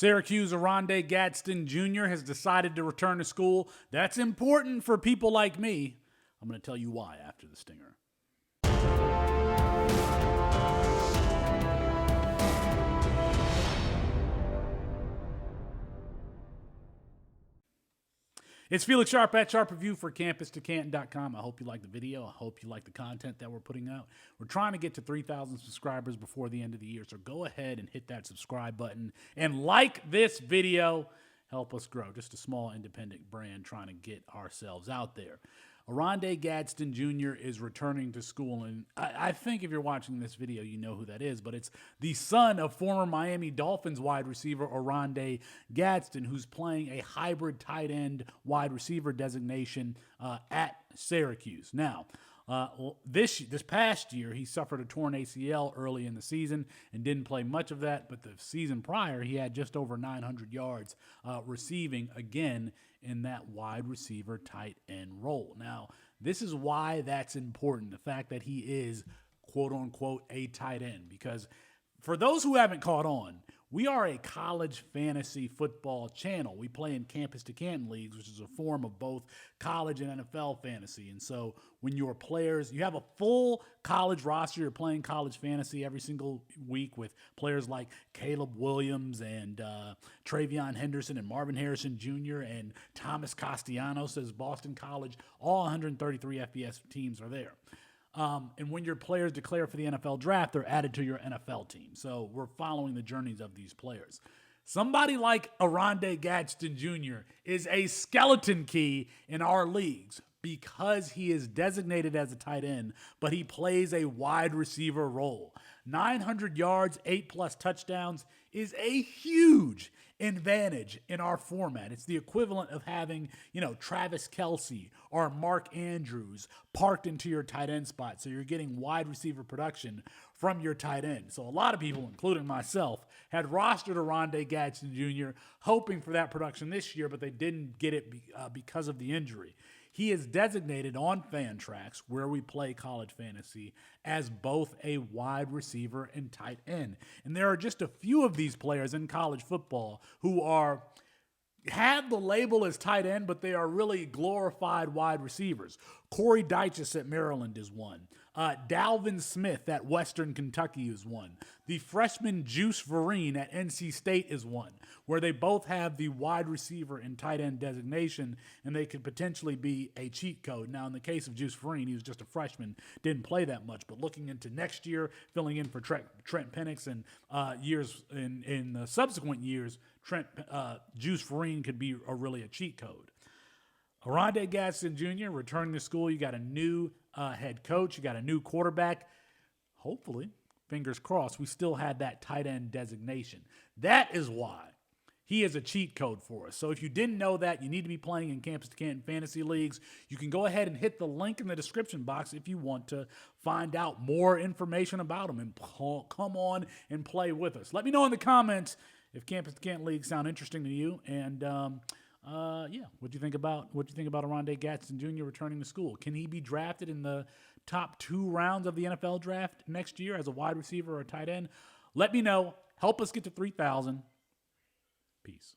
Syracuse Oronde Gadsden Jr. has decided to return to school. That's important for people like me. I'm going to tell you why after the stinger. It's Felix Sharp at Sharp Review for CampusToCanton.com. I hope you like the video. I hope you like the content that we're putting out. We're trying to get to 3,000 subscribers before the end of the year, so go ahead and hit that subscribe button and like this video. Help us grow. Just a small independent brand trying to get ourselves out there. Oronde Gadsden Jr. is returning to school, and I think if you're watching this video, you know who that is, but it's the son of former Miami Dolphins wide receiver Oronde Gadsden, who's playing a hybrid tight end wide receiver designation at Syracuse. Now, this past year, he suffered a torn ACL early in the season and didn't play much of that, but the season prior, he had just over 900 yards receiving, again, in that wide receiver tight end role. Now, this is why that's important, the fact that he is, quote-unquote, a tight end, because for those who haven't caught on, we are a college fantasy football channel. We play in Campus to Canton leagues, which is a form of both college and NFL fantasy. And so when your players, you have a full college roster, you're playing college fantasy every single week with players like Caleb Williams and Travion Henderson and Marvin Harrison Jr. and Thomas Castellanos as Boston College. All 133 FBS teams are there. And when your players declare for the NFL draft, they're added to your NFL team. So we're following the journeys of these players. Somebody like Oronde Gadsden Jr. is a skeleton key in our leagues because he is designated as a tight end, but he plays a wide receiver role. 900 yards, 8+ touchdowns is a huge advantage in our format. It's the equivalent of having, Travis Kelce or Mark Andrews parked into your tight end spot. So you're getting wide receiver production from your tight end. So a lot of people, including myself, had rostered Oronde Gadsden Jr. hoping for that production this year, but they didn't get it because of the injury. He is designated on Fantrax, where we play college fantasy, as both a wide receiver and tight end. And there are just a few of these players in college football who have the label as tight end, but they are really glorified wide receivers. Corey Dyches at Maryland is one. Dalvin Smith at Western Kentucky is one. The freshman Juice Vereen at NC State is one, where they both have the wide receiver and tight end designation, and they could potentially be a cheat code. Now, in the case of Juice Vereen, he was just a freshman, didn't play that much, but looking into next year, filling in for Trent Penix and years in the subsequent years, Juice Vereen could be really a cheat code. Oronde Gadsden Jr. returning to school. You got a new head coach. You got a new quarterback. Hopefully, fingers crossed, we still had that tight end designation. That is why he is a cheat code for us. So if you didn't know that, you need to be playing in Campus to Canton fantasy leagues. You can go ahead and hit the link in the description box if you want to find out more information about him and come on and play with us. Let me know in the comments if Campus to Canton leagues sound interesting to you, and what do you think about Oronde Gadsden Jr. returning to school? Can he be drafted in the top 2 rounds of the NFL draft next year as a wide receiver or a tight end? Let me know. Help us get to 3,000. Peace.